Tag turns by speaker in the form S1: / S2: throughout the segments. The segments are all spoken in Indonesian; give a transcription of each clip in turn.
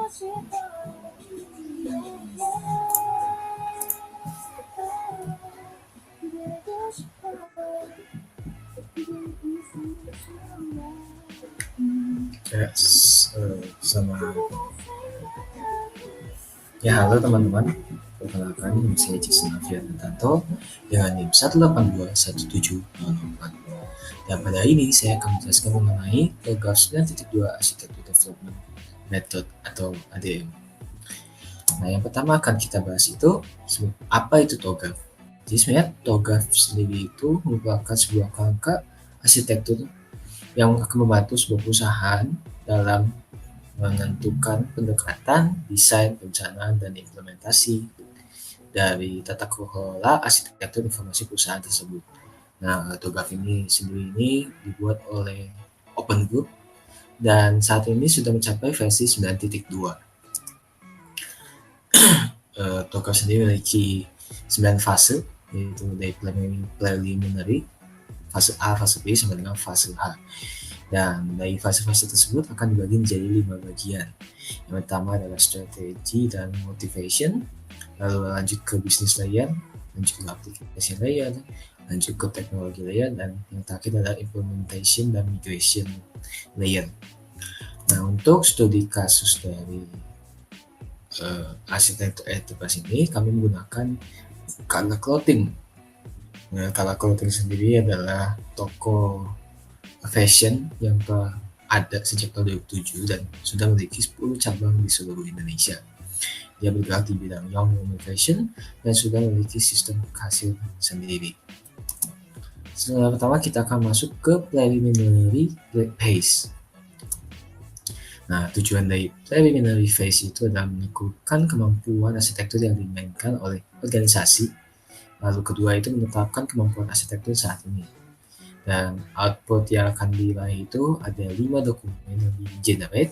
S1: Sama ya, halo teman-teman, perkenalkan nama saya Jason Tanto dengan NIM 1821704. Dan pada hari ini saya akan menjelaskan mengenai TOGAF 9.2 Architecture Development Method atau ADM. Nah, yang pertama akan kita bahas itu apa itu TOGAF. Jadi sebenarnya TOGAF sendiri itu merupakan sebuah kerangka arsitektur yang akan membantu sebuah perusahaan dalam menentukan pendekatan, desain, perencanaan, dan implementasi dari tata kelola arsitektur informasi perusahaan tersebut. Nah, TOGAF ini sendiri ini dibuat oleh Open Group dan saat ini sudah mencapai versi 9.2. TOGAF sendiri memiliki 9 fase, yaitu dari preliminary, fase A, fase B, sampai dengan fase H. Dan dari fase-fase tersebut akan dibagi menjadi 5 bagian. Yang pertama adalah strategi dan motivation, lalu lanjut ke business layer, lanjut ke application layer, lanjut ke teknologi layer, dan yang terakhir adalah implementation dan migration layer. Nah, untuk studi kasus dari arsitektur enterprise ini, kami menggunakan color clothing. Nah, color clothing sendiri adalah toko fashion yang telah ada sejak tahun 2007 dan sudah memiliki 10 cabang di seluruh Indonesia. Dia bergerak di bidang young women fashion dan sudah memiliki sistem kasir sendiri. Setelah pertama kita akan masuk ke preliminary phase. Nah, tujuan dari preliminary phase itu adalah mengukurkan kemampuan arsitektur yang dimainkan oleh organisasi. Lalu kedua itu menetapkan kemampuan arsitektur saat ini. Dan output yang akan diraih itu ada 5 dokumen yang di-generate,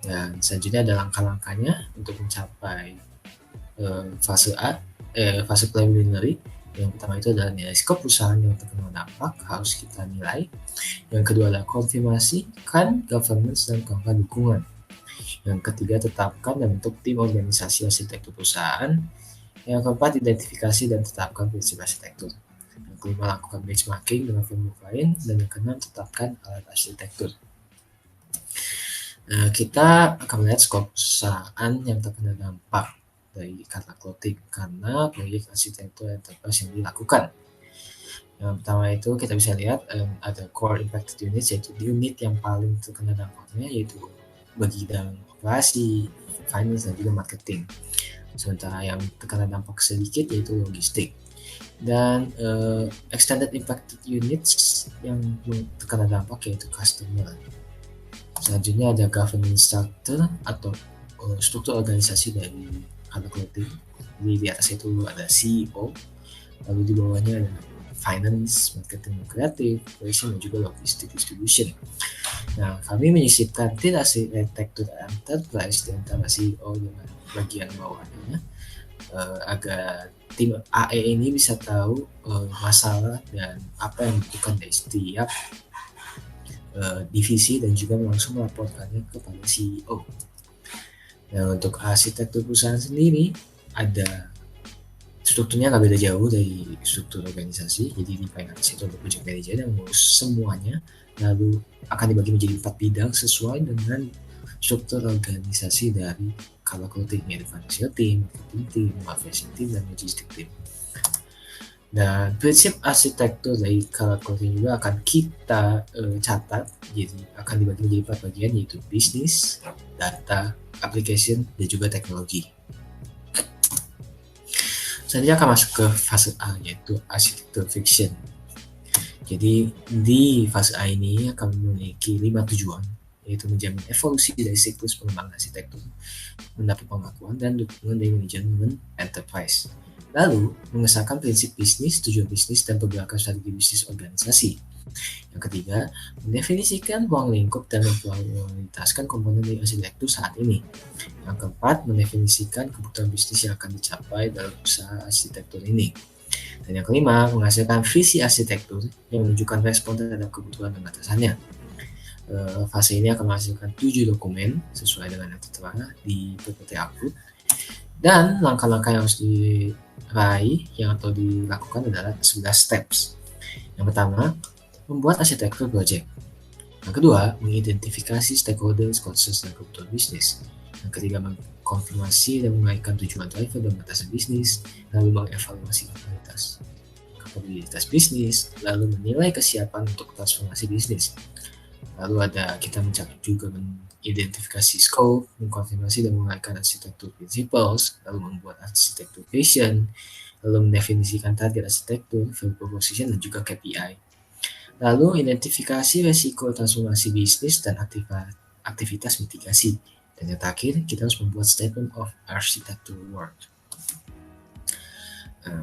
S1: dan selanjutnya ada langkah-langkahnya untuk mencapai fase A, fase preliminary. Yang pertama itu adalah nilai skop perusahaan yang terkena dampak harus kita nilai. Yang kedua adalah konfirmasikan governance dan program dukungan. Yang ketiga, tetapkan dan bentuk tim organisasi arsitektur perusahaan. Yang keempat, identifikasi dan tetapkan prinsip arsitektur. Yang kelima, lakukan benchmarking dengan framework lain. Dan yang keenam, tetapkan alat arsitektur. Nah, kita akan melihat skop perusahaan yang terkena dampak dari kata clothing karena proyek arsitektur enterprise yang dilakukan. Yang pertama itu kita bisa lihat ada core impacted units, yaitu unit yang paling terkena dampaknya, yaitu bidang operasi, finance, dan juga marketing. Sementara yang terkena dampak sedikit yaitu logistik. Dan extended impacted units yang terkena dampak yaitu customer. Selanjutnya ada governance structure atau struktur organisasi dari kata clothing. Di atas itu ada CEO, lalu di bawahnya ada finance, marketing, kreatif, operation, dan juga logistik distribution. Nah, kami menyisipkan tim arsitektur enterprise di antara CEO dengan bagian bawahnya agar tim AE ini bisa tahu masalah dan apa yang dibutuhkan dari setiap divisi dan juga langsung melaporkannya kepada CEO. Nah, untuk arsitektur perusahaan sendiri ada strukturnya nggak beda jauh dari struktur organisasi. Jadi di paling atas itu ada project manager yang mengurus semuanya, lalu akan dibagi menjadi 4 bidang sesuai dengan struktur organisasi dari color clothing, yaitu financial team, marketing team, operation team, dan logistic team. Dan prinsip arsitektur dari color clothing juga akan kita catat, jadi akan dibagi menjadi 4 bagian, yaitu bisnis, data, application, dan juga teknologi. Selanjutnya akan masuk ke fase A, yaitu arsitektur fiction. Jadi di fase A ini akan memiliki 5 tujuan, yaitu menjamin evolusi dari siklus pengembangan arsitektur, mendapat pengakuan dan dukungan dari manajemen enterprise. Lalu mengesahkan prinsip bisnis, tujuan bisnis, dan pergerakan strategi bisnis organisasi. Yang ketiga, mendefinisikan ruang lingkup dan memprioritaskan komponen dari arsitektur saat ini. Yang keempat, mendefinisikan kebutuhan bisnis yang akan dicapai dalam usaha arsitektur ini. Dan yang kelima, menghasilkan visi arsitektur yang menunjukkan respon terhadap kebutuhan dan batasannya. Fase ini akan menghasilkan 7 dokumen sesuai dengan yang tertera di PPT output. Dan langkah-langkah yang harus diraih atau dilakukan adalah 11 steps. Yang pertama, membuat arsitektur project. Yang kedua, mengidentifikasi stakeholders, concern, dan kebutuhan bisnis. Yang ketiga, mengkonfirmasi dan mengaitkan tujuan driver dan batasan bisnis, lalu mengevaluasi kapabilitas bisnis, lalu menilai kesiapan untuk transformasi bisnis. Lalu kita juga mengidentifikasi scope, mengkonfirmasi dan mengaitkan arsitektur principles, lalu membuat arsitektur vision, lalu mendefinisikan target arsitektur, value proposition, dan juga KPI. Lalu identifikasi resiko transformasi bisnis dan aktivitas mitigasi. Dan yang terakhir, kita harus membuat statement of architecture work.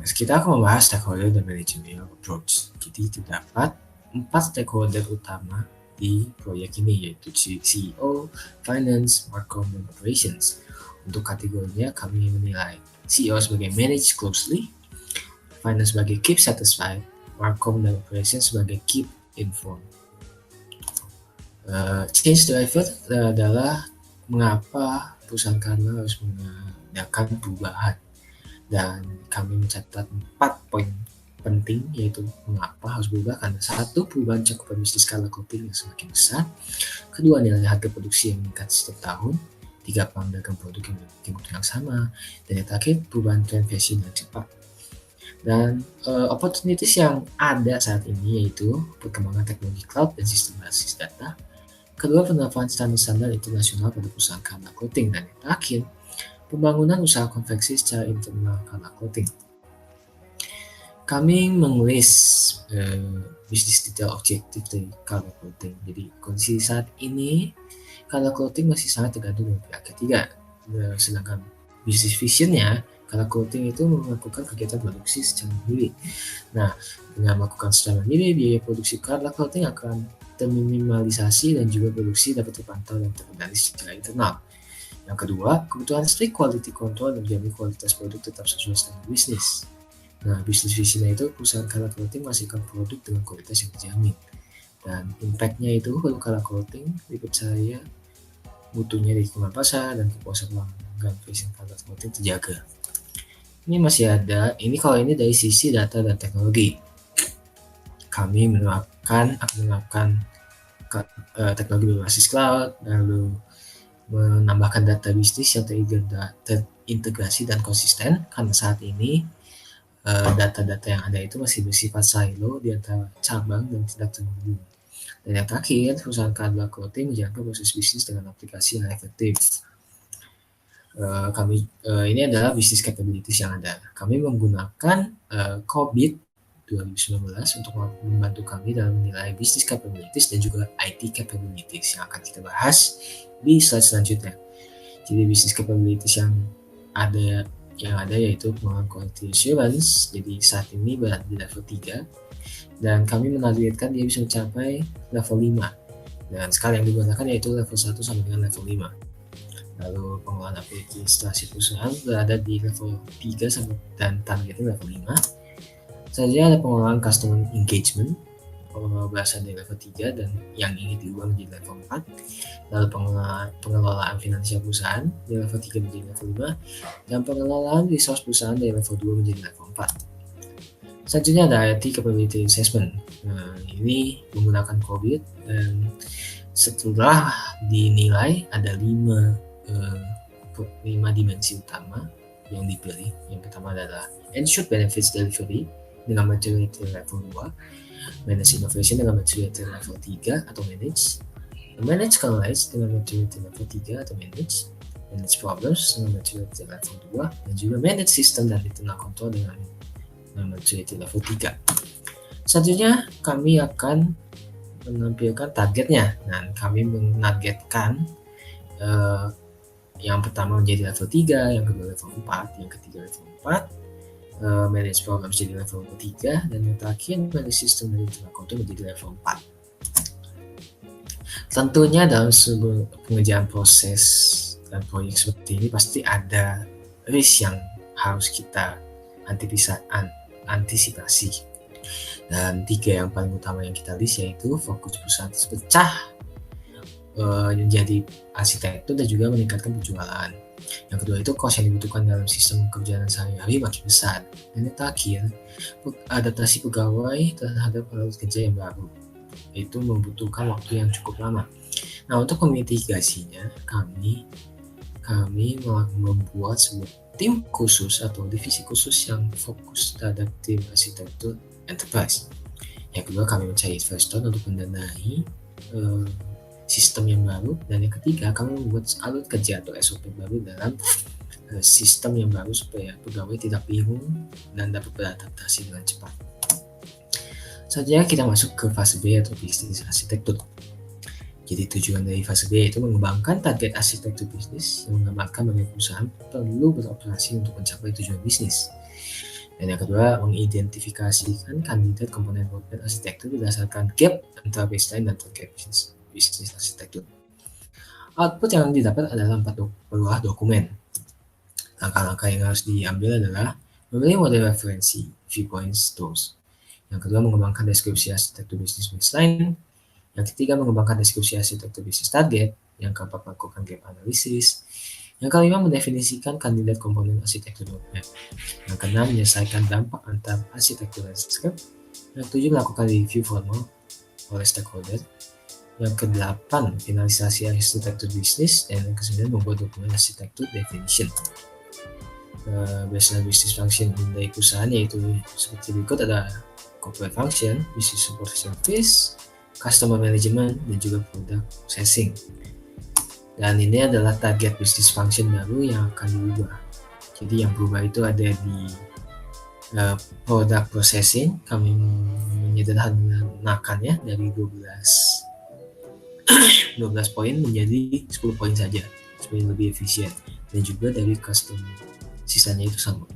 S1: Kita akan membahas stakeholder dan managerial approach. Jadi terdapat 4 stakeholder utama di proyek ini, yaitu CEO, Finance, Marcom, dan Operations. Untuk kategorinya kami menilai CEO sebagai manage closely, Finance sebagai keep satisfied, Marcom dan Operations sebagai keep informed. Change driver adalah mengapa perusahaan kami harus mengadakan perubahan, dan kami mencatat 4 poin penting, yaitu mengapa harus berubah. Karena satu, perubahan cakupan bisnis skala clothing yang semakin besar. Kedua, nilai harga produksi yang meningkat setiap tahun. 3, pengembangan produk yang memiliki mutu yang sama. Dan yang terakhir, perubahan tren fashion yang cepat. Dan opportunities yang ada saat ini yaitu perkembangan teknologi cloud dan sistem basis data. Kedua, penerapan standar-standar internasional pada perusahaan Karna Clothing. Dan yang terakhir, pembangunan usaha konveksi secara internal Karna Clothing. Kami menulis bisnis detail objektif dari Karna Clothing. Jadi kondisi saat ini Karna Clothing masih sangat tergantung dengan pihak ketiga. Sedangkan bisnis visionnya, Karna Clothing itu melakukan kegiatan produksi secara mandiri. Nah, dengan melakukan secara mandiri, biaya produksi Karna Clothing akan terminimalisasi dan juga produksi dapat terpantau dan terkendali secara internal. Yang kedua, kebutuhan strict quality control dan menjamin kualitas produk tetap sesuai standar bisnis. Nah, bisnis visinya itu perusahaan Karna Clothing menghasilkan produk dengan kualitas yang dijamin. Dan impact-nya itu kalau Karna Clothing dipercaya mutunya di kembang pasar dan kepuasan pelanggan fashion Karna Clothing terjaga. Ini masih ada, kalau ini dari sisi data dan teknologi. Kami akan menerapkan teknologi berbasis cloud, lalu menambahkan data bisnis yang terintegrasi dan konsisten, karena saat ini data-data yang ada itu masih bersifat silo di antara cabang dan tidak terhubung. Dan yang terakhir, perusahaan Karna Clothing menjalankan proses bisnis dengan aplikasi yang efektif. Ini adalah bisnis capabilities yang ada. Kami menggunakan COVID 2019 untuk membantu kami dalam menilai bisnis capabilities dan juga IT capabilities yang akan kita bahas di slide selanjutnya. Jadi bisnis capabilities yang ada yaitu pengelolaan quality assurance. Jadi saat ini berada di level 3 dan kami menargetkan dia bisa mencapai level 5. Dan skala yang digunakan yaitu level 1 sampai dengan level 5. Lalu pengelolaan administrasi perusahaan berada di level 3 sampai dan targetnya level 5. Selanjutnya ada pengelolaan customer engagement berasal dari level 3 dan yang ingin diubah menjadi level 4. Lalu pengelolaan finansial perusahaan dari level 3 menjadi level 5 dan pengelolaan resource perusahaan dari level 2 menjadi level 4. Selanjutnya ada IT capability assessment. Nah, ini menggunakan COVID dan setelah dinilai ada 5 dimensi utama yang dipilih. Yang pertama adalah ensure benefits delivery dengan maturity level 2, manage innovation dengan maturity level 3 atau manage knowledge dengan maturity level 3 atau manage problems dengan maturity level 2, dan juga manage system dan internal control dengan maturity level 3. Selanjutnya kami akan menampilkan targetnya. Nah, kami menargetkan yang pertama menjadi level 3, yang kedua level 4, yang ketiga level 4, manage program menjadi level 3, dan yang terakhir manage system dan internal control menjadi level 4. Tentunya dalam sebuah pengerjaan proses dan proyek seperti ini pasti ada risk yang harus kita antisipasi. Dan 3 yang paling utama yang kita list yaitu fokus perusahaan terpecah, menjadi arsitektur dan juga meningkatkan penjualan. Yang kedua itu cost yang dibutuhkan dalam sistem pekerjaan sehari-hari makin besar. Dan yang terakhir, adaptasi pegawai terhadap alat kerja yang baru, itu membutuhkan waktu yang cukup lama. Nah, untuk memitigasinya, kami membuat sebuah tim khusus atau divisi khusus yang fokus terhadap tim arsitektur enterprise. Yang kedua, kami mencari investor untuk mendanai sistem yang baru, dan yang ketiga, kami membuat alur kerja atau SOP baru dalam sistem yang baru supaya pegawai tidak bingung dan dapat beradaptasi dengan cepat. Saja kita masuk ke fase B atau bisnis arsitektur. Jadi tujuan dari fase B itu mengembangkan target arsitektur bisnis yang menggambarkan bagaimana perusahaan perlu beroperasi untuk mencapai tujuan bisnis. Dan yang kedua, mengidentifikasikan kandidat komponen roadmap arsitektur berdasarkan gap antara baseline dan target bisnis arsitektur. Output yang didapat adalah 4 buah dokumen. Langkah-langkah yang harus diambil adalah memilih model referensi, viewpoints, tools. Yang kedua, mengembangkan deskripsi arsitektur bisnis baseline. Yang ketiga, mengembangkan deskripsi arsitektur bisnis target. Yang keempat, melakukan gap analysis. Yang kelima, mendefinisikan kandidat komponen arsitektur roadmap. Yang keenam, menyelesaikan dampak antar arsitektur dan scope. Yang ketujuh, melakukan review formal oleh stakeholder. Yang kedelapan, finalisasi arsitektur bisnis. Dan yang kesembilan, membuat dokumen arsitektur definition. Baseline business function dari perusahaan yaitu seperti berikut, ada corporate function, business support service, customer management, dan juga product processing. Dan ini adalah target business function baru yang akan diubah. Jadi yang berubah itu ada di product processing. Kami menyederhanakannya dari 12 poin menjadi 10 poin saja supaya lebih efisien, dan juga dari customer, sisanya itu sama.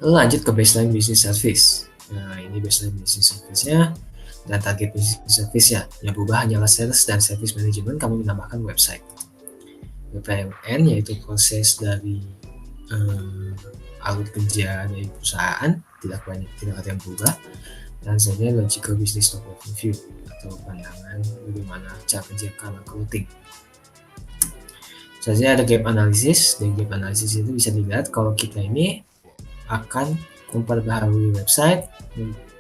S1: Lalu lanjut ke baseline business service. Nah, ini baseline business service-nya dan target business service-nya. Yang berubah hanyalah sales dan service management. Kami menambahkan website. PPMN yaitu proses dari alur kerja dari perusahaan, tidak ada yang berubah. Dan selanjutnya logical business top view atau pandangan bagaimana cara kerja color coding. Selanjutnya ada gap analysis. Dari gap analysis itu bisa dilihat kalau kita ini akan memperbaharui website,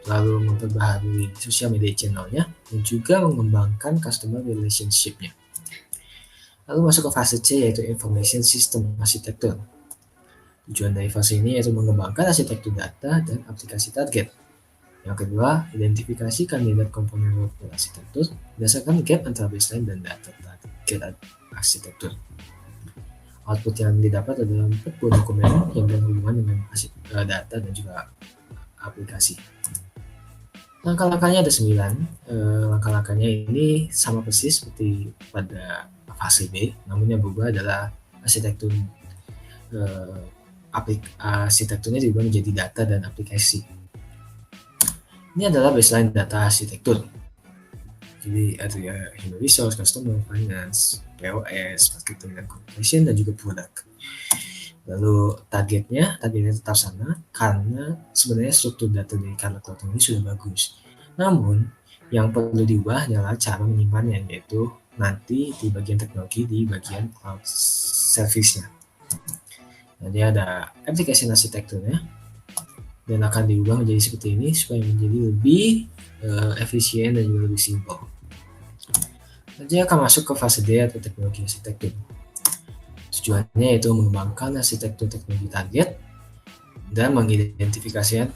S1: lalu memperbaharui social media channelnya, dan juga mengembangkan customer relationship-nya. Lalu masuk ke fase C yaitu information system architecture. Tujuan dari fase ini yaitu mengembangkan arsitektur data dan aplikasi target. Yang kedua, identifikasi kandidat komponen roadmap arsitektur berdasarkan gap antara baseline dan data target arsitektur. Output yang didapat adalah 4 buah dokumen yang berhubungan dengan data dan juga aplikasi. Langkah-langkahnya ada 9. Langkah-langkahnya ini sama persis seperti pada fase B, namun yang berubah adalah arsitektur. Arsitekturnya diubah menjadi data dan aplikasi. Ini adalah baseline data arsitektur. Jadi ada human resource, customer, finance, POS, marketing dan communication, dan juga product. Lalu targetnya tetap sama karena sebenarnya struktur data dari color coding ini sudah bagus. Namun yang perlu diubah adalah cara menyimpannya, yaitu nanti di bagian teknologi di bagian cloud service-nya. Jadi ada application arsitekturnya dan akan diubah menjadi seperti ini supaya menjadi lebih efisien dan juga lebih simpel. Nanti akan masuk ke fase D atau teknologi arsitektur. Tujuannya yaitu mengembangkan arsitektur teknologi target dan mengidentifikasikan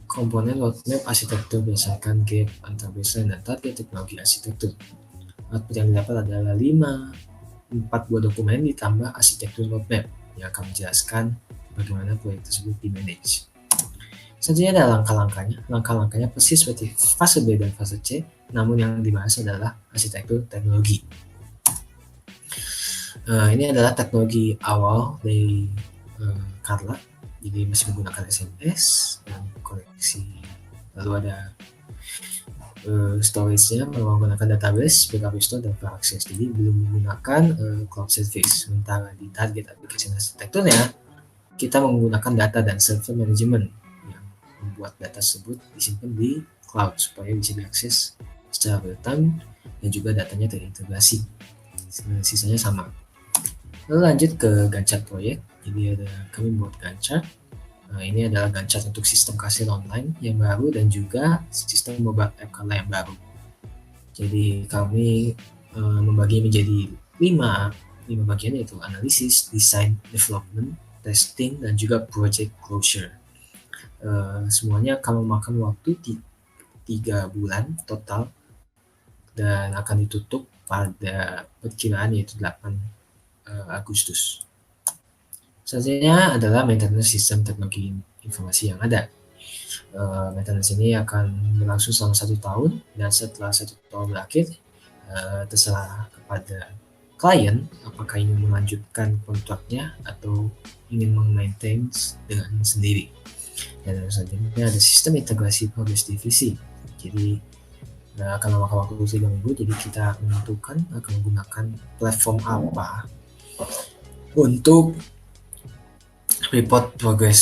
S1: komponen roadmap arsitektur berdasarkan gap antara baseline dan target teknologi arsitektur. Output yang didapat adalah 4 buah dokumen ditambah arsitektur roadmap yang akan menjelaskan bagaimana proyek tersebut di-manage. Selanjutnya ada langkah-langkahnya. Langkah-langkahnya persis seperti fase B dan fase C, namun yang dibahas adalah arsitektur teknologi. Ini adalah teknologi awal dari Carla, jadi masih menggunakan SMS dan koneksi. Lalu ada storage-nya menggunakan database, backup store, dan file access. Jadi belum menggunakan cloud service. Sementara di target application arsitekturnya, kita menggunakan data dan server management yang membuat data tersebut disimpan di cloud supaya bisa diakses secara real time dan juga datanya terintegrasi. Sisanya sama. Lalu lanjut ke Gantt chart proyek. Jadi kami buat Gantt chart. Ini adalah Gantt chart untuk sistem kasir online yang baru dan juga sistem mobile app Carla yang baru. Jadi kami membagi menjadi 5 bagian, yaitu analisis, design, development, testing, dan juga project closure. Semuanya akan memakan waktu 3 bulan total dan akan ditutup pada perkiraan yaitu 8 Agustus. Selanjutnya adalah maintenance sistem teknologi informasi yang ada. Maintenance ini akan berlangsung selama 1 tahun, dan setelah 1 tahun berakhir, terserah kepada klien apakah ingin melanjutkan kontraknya atau ingin memaintain dengan sendiri. Dan selanjutnya ada sistem integrasi progres divisi. Jadi akan memakan waktu 3 minggu, jadi kita menentukan akan menggunakan platform apa untuk report progress.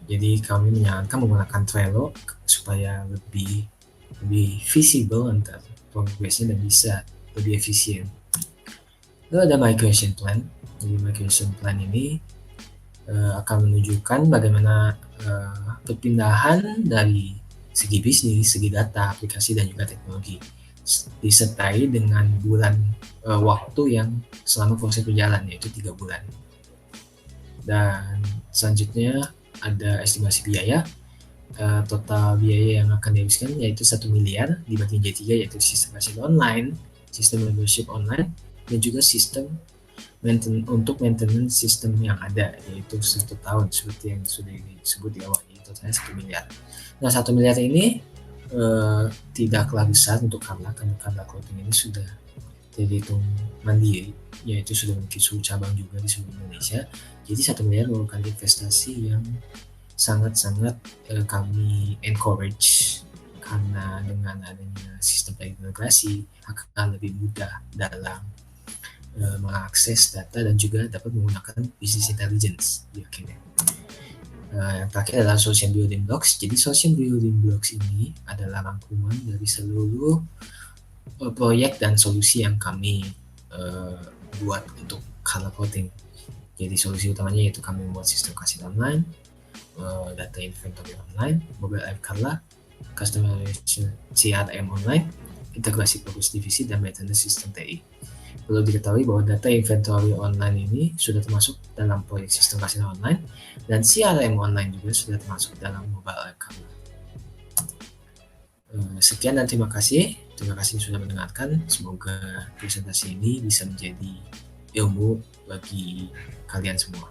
S1: Jadi kami menyarankan menggunakan Trello supaya lebih visible antar progressnya dan bisa lebih efisien. Lalu ada migration plan. Jadi migration plan ini akan menunjukkan bagaimana perpindahan dari segi bisnis, segi data, aplikasi, dan juga teknologi, disertai dengan bulan waktu yang selama proses berjalan, yaitu 3 bulan. Dan selanjutnya ada estimasi biaya. Total biaya yang akan dihabiskan yaitu 1 miliar dibagi menjadi 3, yaitu sistem kasir online, sistem membership online, dan juga sistem untuk maintenance sistem yang ada, yaitu 1 tahun seperti yang sudah disebut di awal, yaitu totalnya 1 miliar. Nah, 1 miliar ini tidaklah besar untuk Carla, karena Carla Clothing ini sudah terhitung mandiri, yaitu sudah memiliki 10 cabang juga di seluruh Indonesia. Jadi 1 miliar merupakan investasi yang sangat-sangat kami encourage, karena dengan adanya sistem integrasi akan lebih mudah dalam mengakses data dan juga dapat menggunakan business intelligence di akhirnya. Yang terakhir adalah Solution Building Blocks. Jadi Solution Building Blocks ini adalah rangkuman dari seluruh proyek dan solusi yang kami buat untuk Carla Clothing. Jadi solusi utamanya yaitu kami membuat sistem kasir online, data inventory online, mobile app Carla, customer CRM online, integrasi progres divisi, dan maintenance system TI. Perlu diketahui bahwa data inventory online ini sudah termasuk dalam proyek sistem kasir online, dan CRM online juga sudah termasuk dalam mobile app Carla. Sekian dan terima kasih. Terima kasih sudah mendengarkan. Semoga presentasi ini bisa menjadi ilmu bagi kalian semua.